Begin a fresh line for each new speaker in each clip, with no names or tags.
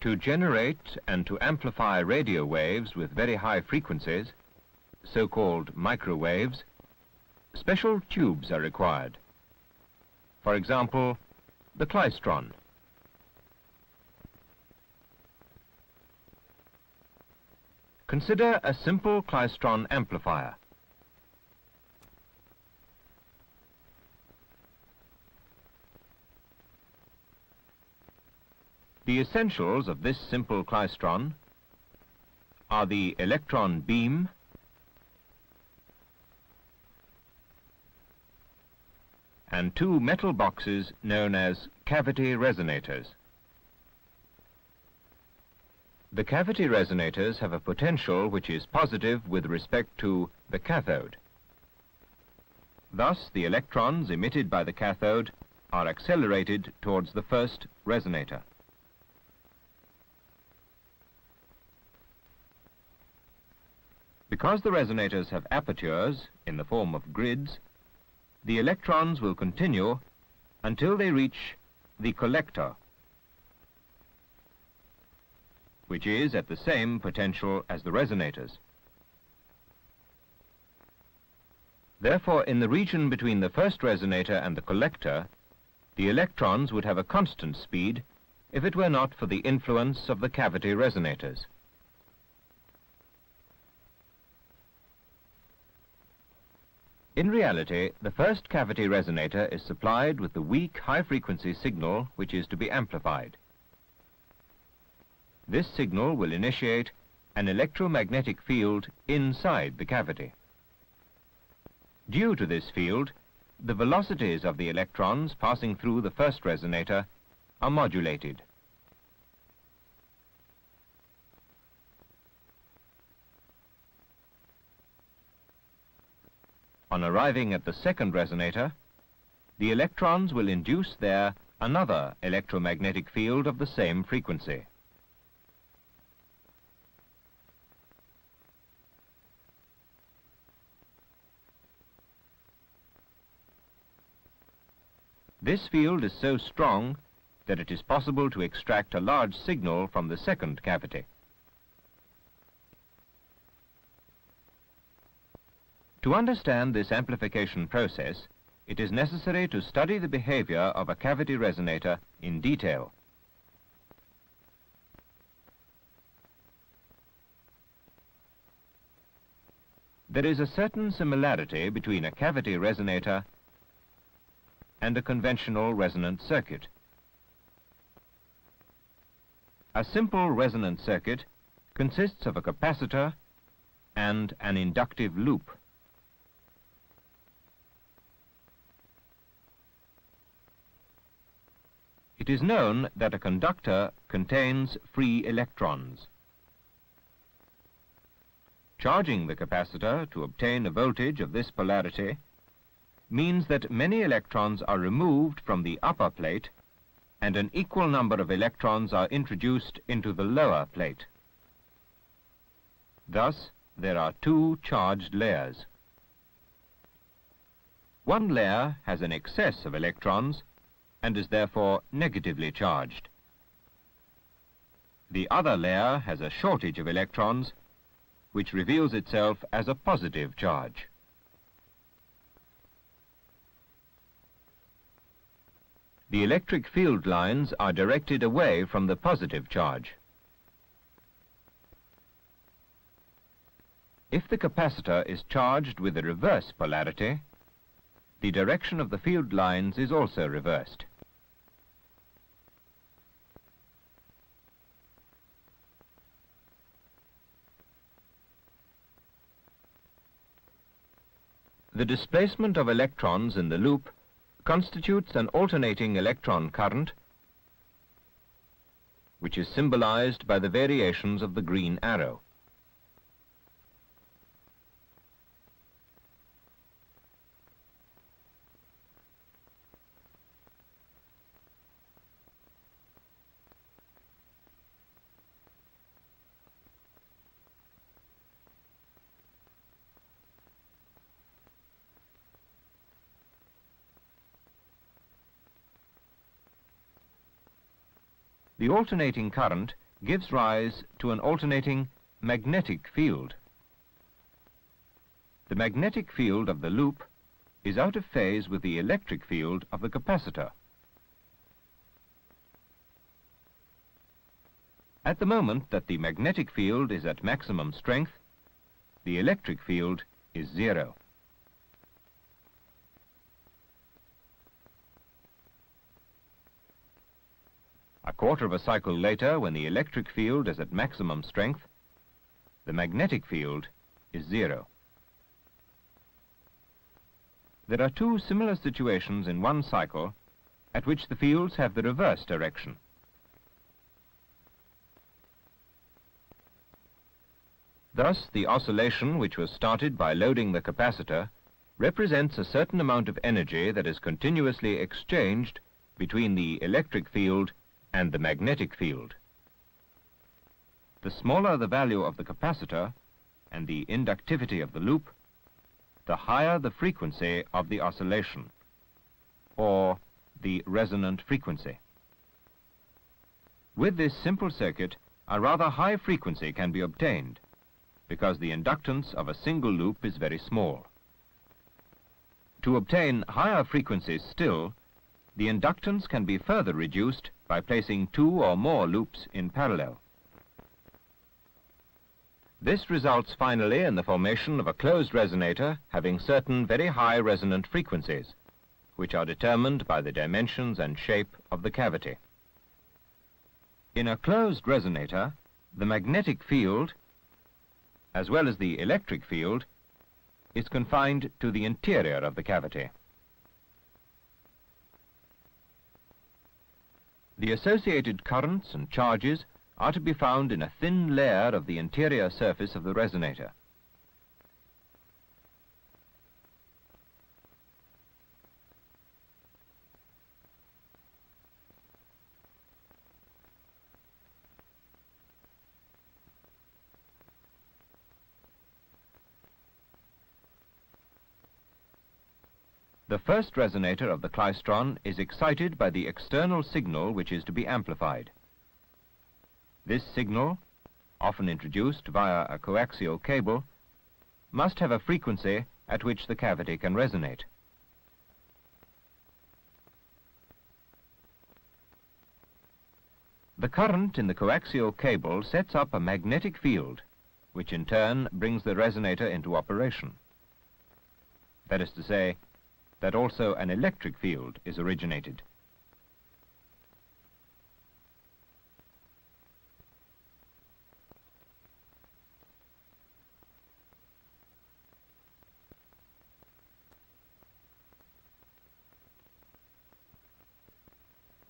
To generate and to amplify radio waves with very high frequencies, so-called microwaves, special tubes are required. For example, the Klystron. Consider a simple Klystron amplifier. The essentials of this simple Klystron are the electron beam, and two metal boxes known as cavity resonators. The cavity resonators have a potential which is positive with respect to the cathode. Thus, the electrons emitted by the cathode are accelerated towards the first resonator. Because the resonators have apertures in the form of grids, the electrons will continue until they reach the collector, which is at the same potential as the resonators. Therefore, in the region between the first resonator and the collector, the electrons would have a constant speed if it were not for the influence of the cavity resonators. In reality, the first cavity resonator is supplied with the weak high-frequency signal which is to be amplified. This signal will initiate an electromagnetic field inside the cavity. Due to this field, the velocities of the electrons passing through the first resonator are modulated. On arriving at the second resonator, the electrons will induce there another electromagnetic field of the same frequency. This field is so strong that it is possible to extract a large signal from the second cavity. To understand this amplification process, it is necessary to study the behavior of a cavity resonator in detail. There is a certain similarity between a cavity resonator and a conventional resonant circuit. A simple resonant circuit consists of a capacitor and an inductive loop. It is known that a conductor contains free electrons. Charging the capacitor to obtain a voltage of this polarity means that many electrons are removed from the upper plate and an equal number of electrons are introduced into the lower plate. Thus, there are two charged layers. One layer has an excess of electrons and is therefore negatively charged. The other layer has a shortage of electrons, which reveals itself as a positive charge. The electric field lines are directed away from the positive charge. If the capacitor is charged with the reverse polarity, the direction of the field lines is also reversed. The displacement of electrons in the loop constitutes an alternating electron current, which is symbolized by the variations of the green arrow. The alternating current gives rise to an alternating magnetic field. The magnetic field of the loop is out of phase with the electric field of the capacitor. At the moment that the magnetic field is at maximum strength, the electric field is 0. A quarter of a cycle later, when the electric field is at maximum strength, the magnetic field is 0. There are two similar situations in one cycle at which the fields have the reverse direction. Thus, the oscillation which was started by loading the capacitor represents a certain amount of energy that is continuously exchanged between the electric field and the magnetic field. The smaller the value of the capacitor and the inductivity of the loop, the higher the frequency of the oscillation, or the resonant frequency. With this simple circuit, a rather high frequency can be obtained, because the inductance of a single loop is very small. To obtain higher frequencies still, the inductance can be further reduced by placing 2 or more loops in parallel. This results finally in the formation of a closed resonator having certain very high resonant frequencies, which are determined by the dimensions and shape of the cavity. In a closed resonator, the magnetic field, as well as the electric field, is confined to the interior of the cavity. The associated currents and charges are to be found in a thin layer of the interior surface of the resonator. The first resonator of the klystron is excited by the external signal which is to be amplified. This signal, often introduced via a coaxial cable, must have a frequency at which the cavity can resonate. The current in the coaxial cable sets up a magnetic field, which in turn brings the resonator into operation. That is to say, that also an electric field is originated.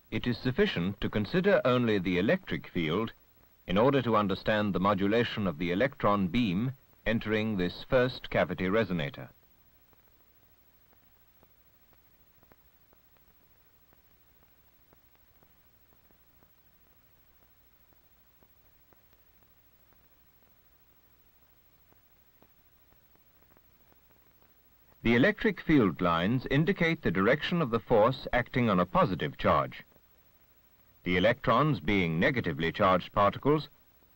It is sufficient to consider only the electric field in order to understand the modulation of the electron beam entering this first cavity resonator. The electric field lines indicate the direction of the force acting on a positive charge. The electrons, being negatively charged particles,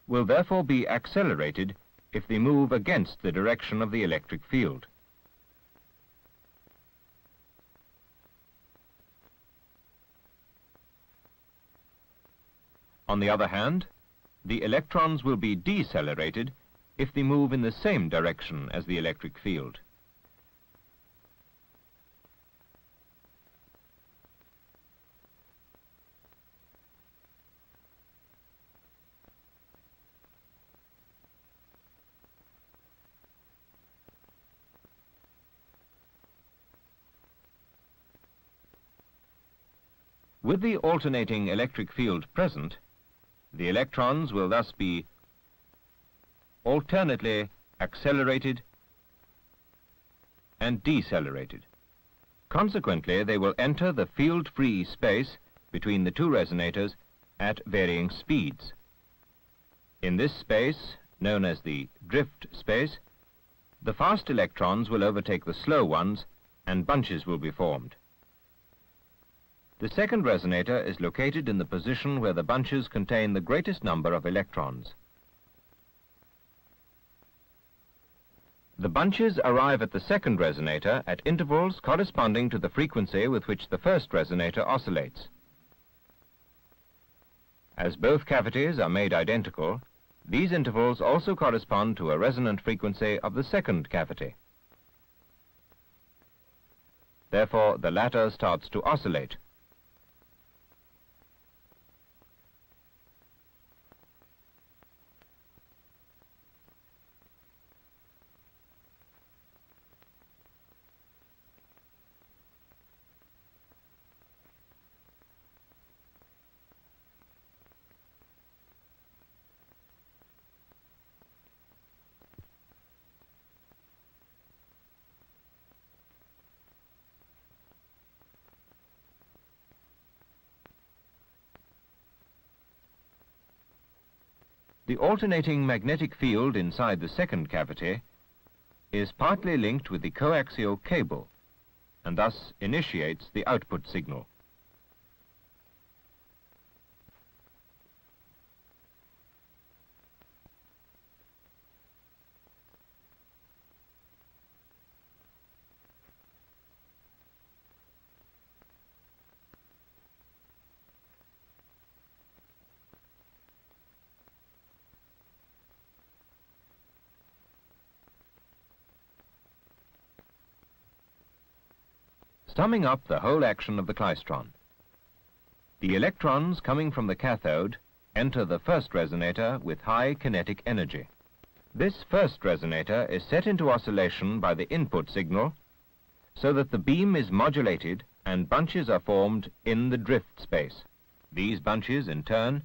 will therefore be accelerated if they move against the direction of the electric field. On the other hand, the electrons will be decelerated if they move in the same direction as the electric field. With the alternating electric field present, the electrons will thus be alternately accelerated and decelerated. Consequently, they will enter the field-free space between the two resonators at varying speeds. In this space, known as the drift space, the fast electrons will overtake the slow ones and bunches will be formed. The second resonator is located in the position where the bunches contain the greatest number of electrons. The bunches arrive at the second resonator at intervals corresponding to the frequency with which the first resonator oscillates. As both cavities are made identical, these intervals also correspond to a resonant frequency of the second cavity. Therefore, the latter starts to oscillate. The alternating magnetic field inside the second cavity is partly linked with the coaxial cable and thus initiates the output signal. Summing up the whole action of the klystron. The electrons coming from the cathode enter the first resonator with high kinetic energy. This first resonator is set into oscillation by the input signal so that the beam is modulated and bunches are formed in the drift space. These bunches, in turn,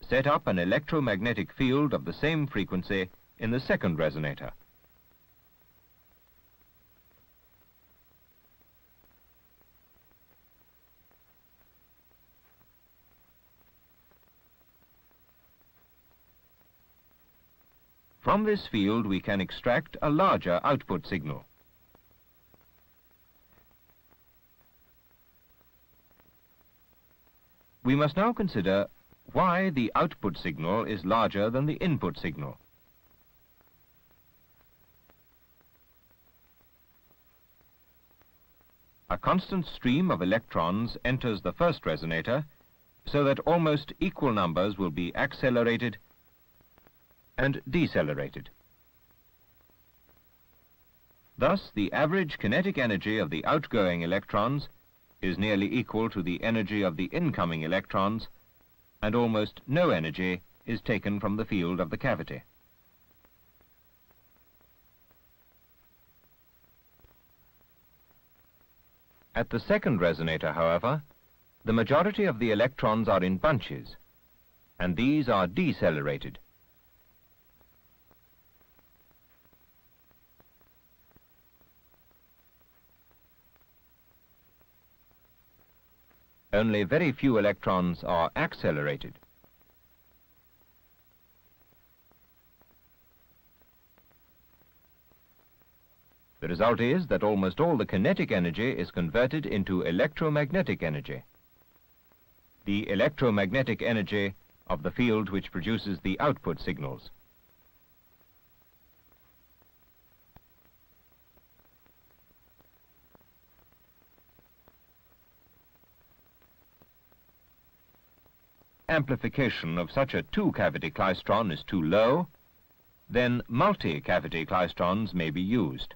set up an electromagnetic field of the same frequency in the second resonator. From this field we can extract a larger output signal. We must now consider why the output signal is larger than the input signal. A constant stream of electrons enters the first resonator so that almost equal numbers will be accelerated and decelerated. Thus, the average kinetic energy of the outgoing electrons is nearly equal to the energy of the incoming electrons, and almost no energy is taken from the field of the cavity. At the second resonator, however, the majority of the electrons are in bunches, and these are decelerated. Only very few electrons are accelerated. The result is that almost all the kinetic energy is converted into electromagnetic energy. The electromagnetic energy of the field which produces the output signals. Amplification of such a two-cavity klystron is too low, then multi-cavity klystrons may be used.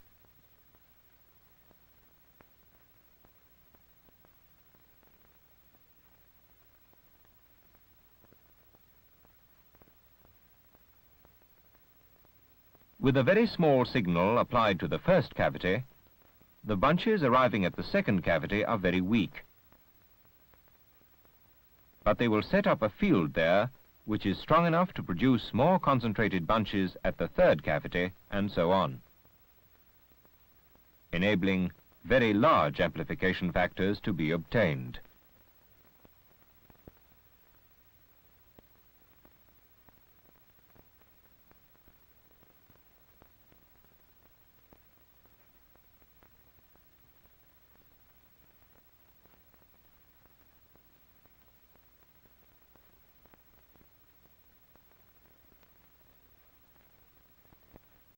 With a very small signal applied to the first cavity, the bunches arriving at the second cavity are very weak. But they will set up a field there which is strong enough to produce more concentrated bunches at the third cavity, and so on, enabling very large amplification factors to be obtained.